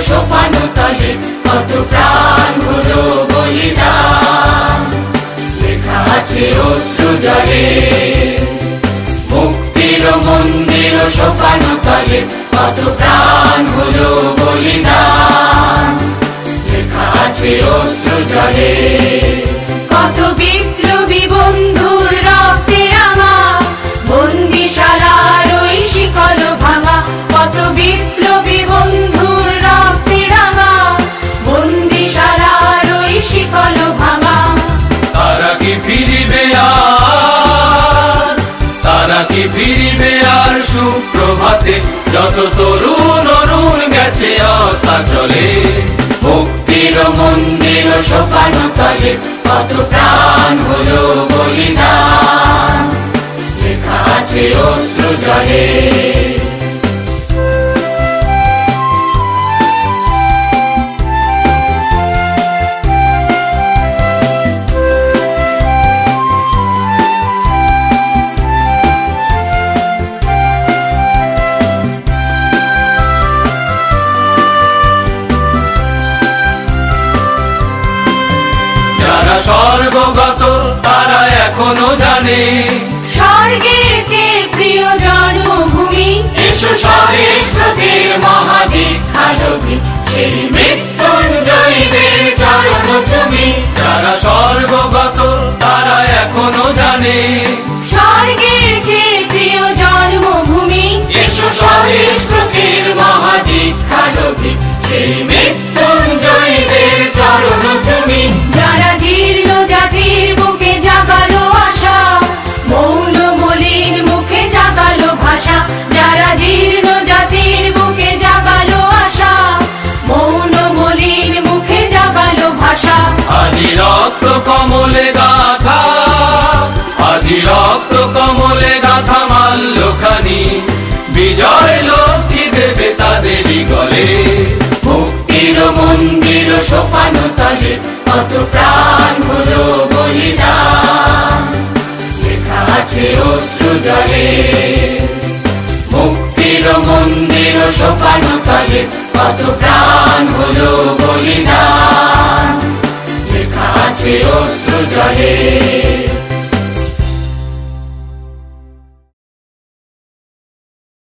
সোপানো তলে কত প্রাণ হলো বলিদান, লেখা আছে অশ্রু জলে। মুক্তির মন্দির সোপানো তলে কত প্রাণ হলো বলিদান, লেখা আছে অশ্রু জলে। কত বিপ্লবী বন্ধুর রক্তে রাঙা বন্দিশালার ওই শিকল ভাঙা, কত বিপ্লবী বন্ধুর রক্তে রাঙা বন্দিশালার ওই শিকল ভাঙা। তারা কি ফিরিবে আর, তারা কি ফিরিবে আর সুপ্রভাতে, যত তরুণ অরুণ গেছে অস্তাচলে। মুক্তির মন্দির সোপানো তলে কত প্রাণ হলো বলিদান, লেখা আছে অশ্রু জলে। স্বর্গগত তারা এখনো জানে স্বর্গের চেয়ে প্রিয় জন্মভূমি। এসো স্বদেশ ব্রতের মহাদীক্ষালোভী সেই মৃত্যুঞ্জয়ীদের চরণ চুমি। যারা স্বর্গগত তারা এখনো জানে স্বর্গের চেয়ে প্রিয় জন্মভূমি। এসো স্বদেশ ব্রতের মহাদীক্ষালোভী সেই মৃত্যুঞ্জয়ীদের চরণ চুমি। যারা জীর্ণ জাতির বুকে জাগালো আশা, মৌন মলিন মুখে জাগালো ভাষা। যারা জীর্ণ জাতির বুকে জাগালো আশা, মৌন মলিন মুখে জাগালো ভাষা। আজি রক্ত কমলে গাথা, আজি রক্ত কমলে গাথা মাল্যখানি, বিজয় লক্ষ্মী দেবে তাদেরই গলে। মুক্তির মন্দির সোপানো তলে কত প্রাণ হলো বলিদান, লেখা আছে অশ্রু জলে। মুক্তির মন্দির সোপানো তলে কত প্রাণ হলো বলিদান, লেখা আছে অশ্রু জলে।